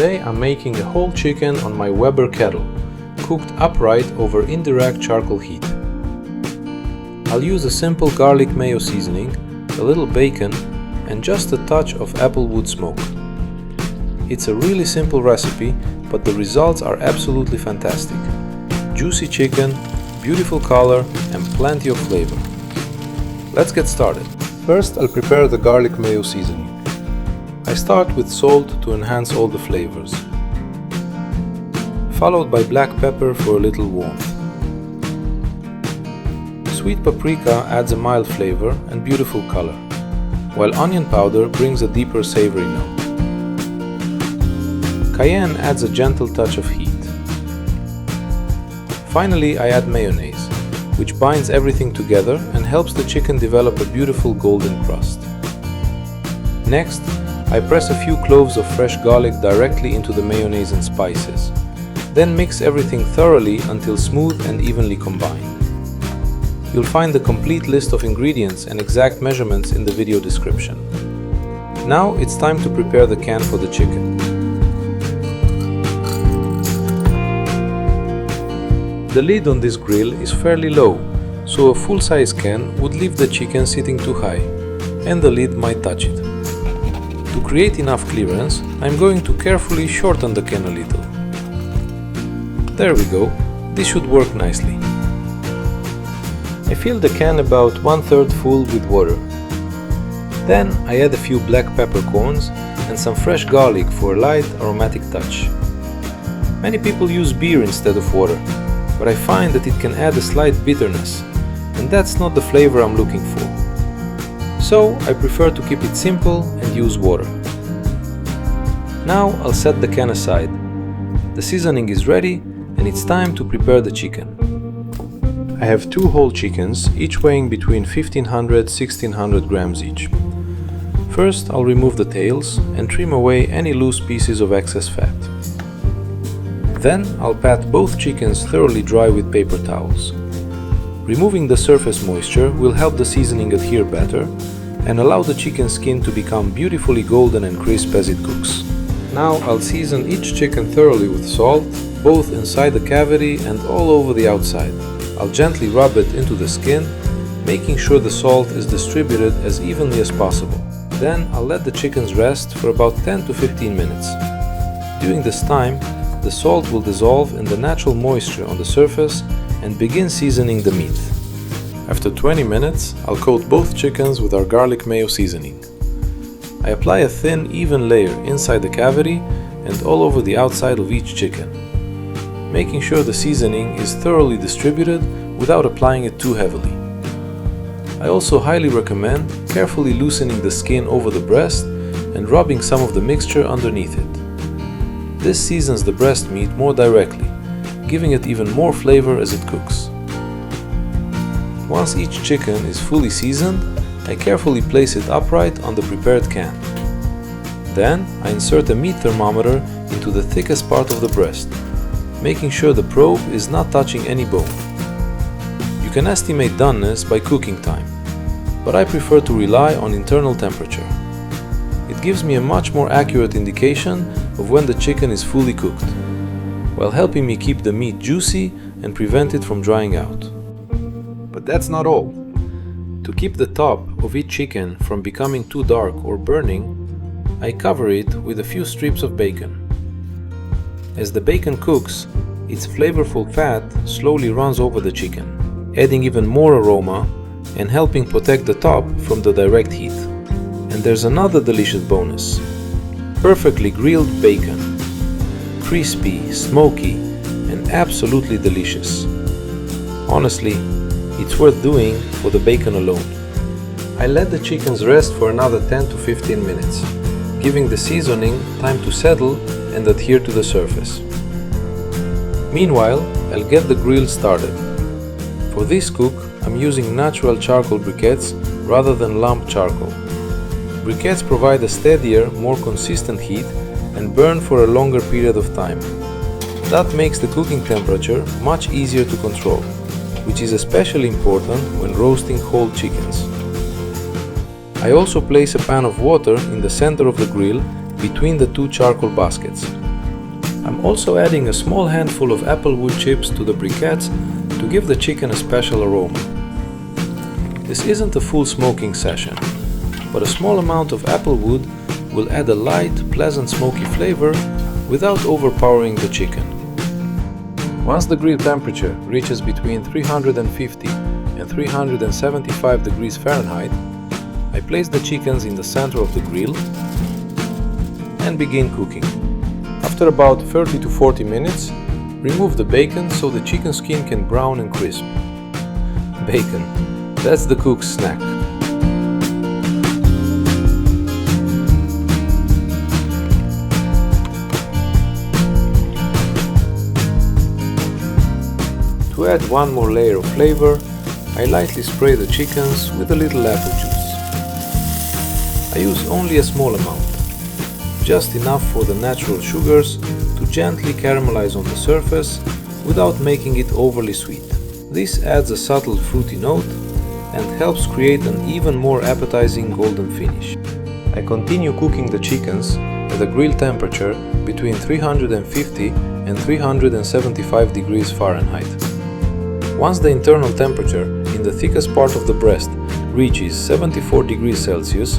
Today I'm making a whole chicken on my Weber Kettle, cooked upright over indirect charcoal heat. I'll use a simple garlic mayo seasoning, a little bacon, and just a touch of Applewood smoke. It's a really simple recipe, but the results are absolutely fantastic. Juicy chicken, beautiful color, and plenty of flavor. Let's get started. First, I'll prepare the garlic mayo seasoning. I start with salt to enhance all the flavors, followed by black pepper for a little warmth. Sweet paprika adds a mild flavor and beautiful color, while onion powder brings a deeper savory note. Cayenne adds a gentle touch of heat. Finally, I add mayonnaise, which binds everything together and helps the chicken develop a beautiful golden crust. Next, I press a few cloves of fresh garlic directly into the mayonnaise and spices. Then mix everything thoroughly until smooth and evenly combined. You'll find the complete list of ingredients and exact measurements in the video description. Now it's time to prepare the can for the chicken. The lid on this grill is fairly low, so a full-size can would leave the chicken sitting too high, and the lid might touch it. To create enough clearance, I'm going to carefully shorten the can a little. There we go, this should work nicely. I fill the can about 1/3 full with water. Then I add a few black peppercorns and some fresh garlic for a light aromatic touch. Many people use beer instead of water, but I find that it can add a slight bitterness, and that's not the flavor I'm looking for. So I prefer to keep it simple and use water. Now I'll set the can aside. The seasoning is ready and it's time to prepare the chicken. I have 2 whole chickens, each weighing between 1500–1600 grams each. First, I'll remove the tails and trim away any loose pieces of excess fat. Then I'll pat both chickens thoroughly dry with paper towels. Removing the surface moisture will help the seasoning adhere better and allow the chicken skin to become beautifully golden and crisp as it cooks. Now I'll season each chicken thoroughly with salt, both inside the cavity and all over the outside. I'll gently rub it into the skin, making sure the salt is distributed as evenly as possible. Then I'll let the chickens rest for about 10 to 15 minutes. During this time, the salt will dissolve in the natural moisture on the surface and begin seasoning the meat. After 20 minutes, I'll coat both chickens with our garlic mayo seasoning. I apply a thin, even layer inside the cavity and all over the outside of each chicken, making sure the seasoning is thoroughly distributed without applying it too heavily. I also highly recommend carefully loosening the skin over the breast and rubbing some of the mixture underneath it. This seasons the breast meat more directly, giving it even more flavor as it cooks. Once each chicken is fully seasoned, I carefully place it upright on the prepared can. Then I insert a meat thermometer into the thickest part of the breast, making sure the probe is not touching any bone. You can estimate doneness by cooking time, but I prefer to rely on internal temperature. It gives me a much more accurate indication of when the chicken is fully cooked, while helping me keep the meat juicy and prevent it from drying out. But that's not all. To keep the top of each chicken from becoming too dark or burning, I cover it with a few strips of bacon. As the bacon cooks, its flavorful fat slowly runs over the chicken, adding even more aroma and helping protect the top from the direct heat. And there's another delicious bonus: perfectly grilled bacon. Crispy, smoky, and absolutely delicious. Honestly, it's worth doing for the bacon alone. I let the chickens rest for another 10 to 15 minutes, giving the seasoning time to settle and adhere to the surface. Meanwhile, I'll get the grill started. For this cook, I'm using natural charcoal briquettes rather than lump charcoal. Briquettes provide a steadier, more consistent heat and burn for a longer period of time. That makes the cooking temperature much easier to control, which is especially important when roasting whole chickens. I also place a pan of water in the center of the grill between the 2 charcoal baskets, I'm also adding a small handful of Applewood chips to the briquettes to give the chicken a special aroma. This isn't a full smoking session, but a small amount of Applewood will add a light, pleasant smoky flavor without overpowering the chicken. Once the grill temperature reaches between 350 and 375 degrees Fahrenheit, I place the chickens in the center of the grill and begin cooking. After about 30 to 40 minutes, remove the bacon so the chicken skin can brown and crisp. Bacon, that's the cook's snack. To add one more layer of flavor, I lightly spray the chickens with a little apple juice. I use only a small amount, just enough for the natural sugars to gently caramelize on the surface without making it overly sweet. This adds a subtle fruity note and helps create an even more appetizing golden finish. I continue cooking the chickens at a grill temperature between 350 and 375 degrees Fahrenheit. Once the internal temperature in the thickest part of the breast reaches 74 degrees Celsius,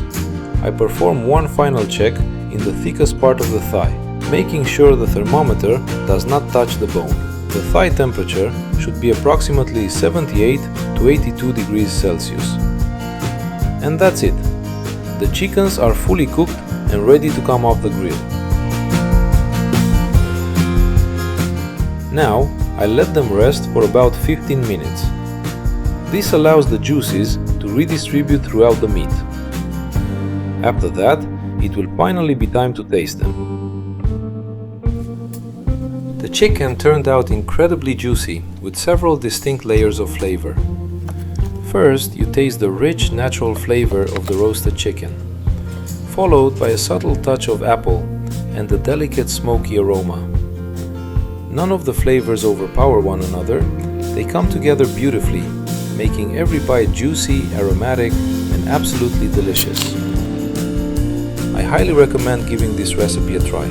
I perform one final check in the thickest part of the thigh, making sure the thermometer does not touch the bone. The thigh temperature should be approximately 78 to 82 degrees Celsius. And that's it. The chickens are fully cooked and ready to come off the grill. Now, I let them rest for about 15 minutes. This allows the juices to redistribute throughout the meat. After that, it will finally be time to taste them. The chicken turned out incredibly juicy with several distinct layers of flavor. First, you taste the rich natural flavor of the roasted chicken, followed by a subtle touch of apple and a delicate smoky aroma. None of the flavors overpower one another, they come together beautifully, making every bite juicy, aromatic, and absolutely delicious. I highly recommend giving this recipe a try.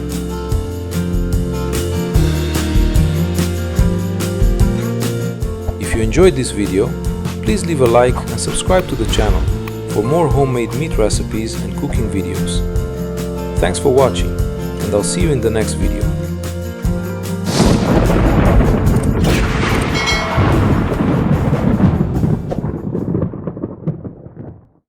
If you enjoyed this video, please leave a like and subscribe to the channel for more homemade meat recipes and cooking videos. Thanks for watching, and I'll see you in the next video.